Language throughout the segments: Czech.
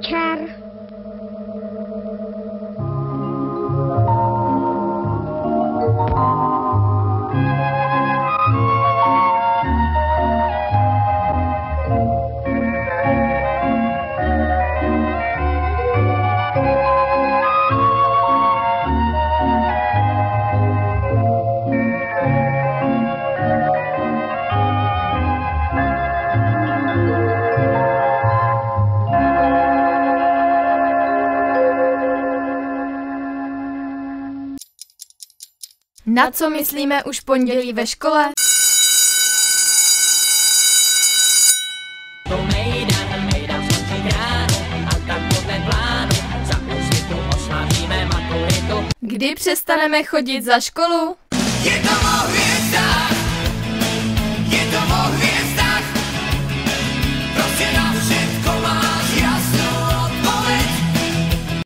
večer. Na co myslíme už pondělí ve škole? Mejdan skončí ráno a tak podle plánu za Úsvitu oslavíme maturitu. Kdy přestaneme chodit za školu? Je to o hvězdách, je to o hvězdách, prostě na všetko máš jasnou odpověď.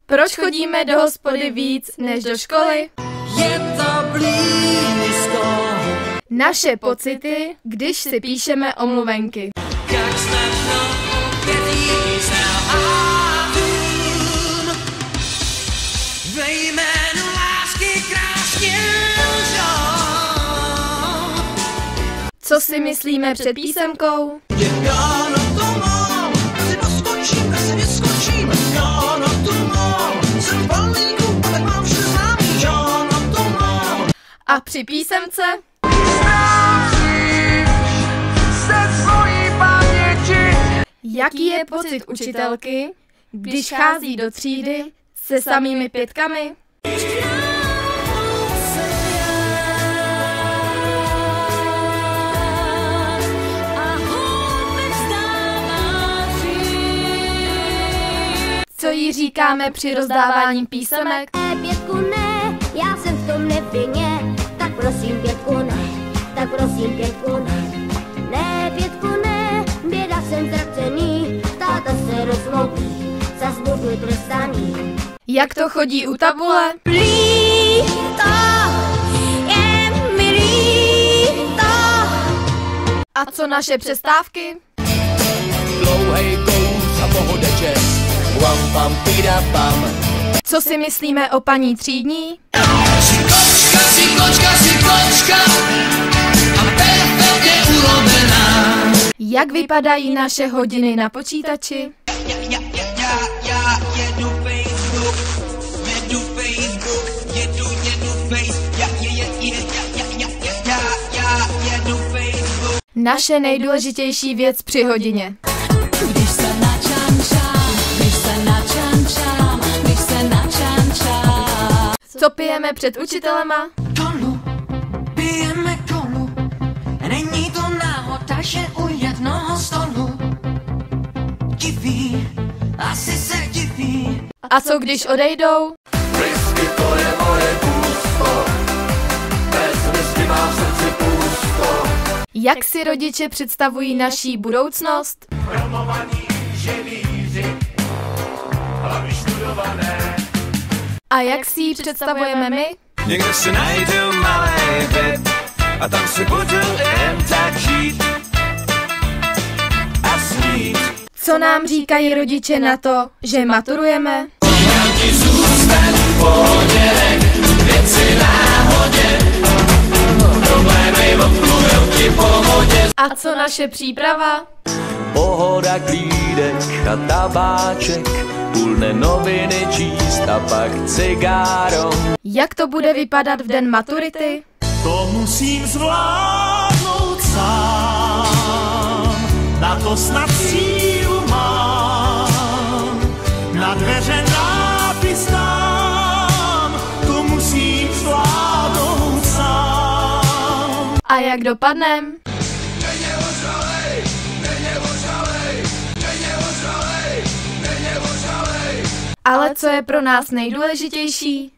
Proč chodíme do hospody víc než do školy? Je to blízko. Naše pocity, když si píšeme omluvenky. Jak snadno opět jízdná ve jménu lásky krásně lžou. Co si myslíme před písemkou? Já na to mám, si doskočím, a se vyskočím. Já na to mám, jsem v balíku, tak mám vše známý. Já na to mám. A při písemce? Jaký je pocit učitelky, když chází do třídy se samými pětkami? Co jí říkáme při rozdávání písemek? Pětku ne, já jsem v tom nevinně, tak prosím pětku ne, tak prosím pětku ne. Ne, pětku ne, běda jsem ztracený, táta se rozloupí, zas budu trestaný. Jak to chodí u tabule? Líto, je mi líto. A co naše přestávky? Dlouhej kous a pohodeček. Wam pam pida pam. Co si myslíme o paní třídní? Sikočka a perfektně urobená. Jak vypadají naše hodiny na počítači? Já jedu Facebook, jedu Facebook. Naše nejdůležitější věc při hodině. Když se načančám, když se načančám, když se načančám. Co pijeme před učitelema? Kolu, pijeme kolu, není to náhoda, že u jednoho stolu. Diví, asi se diví. A co když odejdou? Whisky to je moje gusto, bez whisky mám v srdci pusto. Jak si rodiče představují naší budoucnost? Promovaní ženíři, hlavy študované. A jak si ji představujeme my? Někde si najdu malej byt a tam si budu jen tak žít a snít. Co nám říkají rodiče na to, že maturujeme? Nějaký zůstat v podělek, věci náhodě, problémy odplujou ti po vodě. A co naše příprava? Pohoda, klídek a tabáček, půl dne noviny číst a pak cigárom. Jak to bude vypadat v den maturity? To musím zvládnout sám, na to snad sílu mám, na dveře nápis dám, to musím zvládnout sám. A jak dopadnem? Ale co je pro nás nejdůležitější?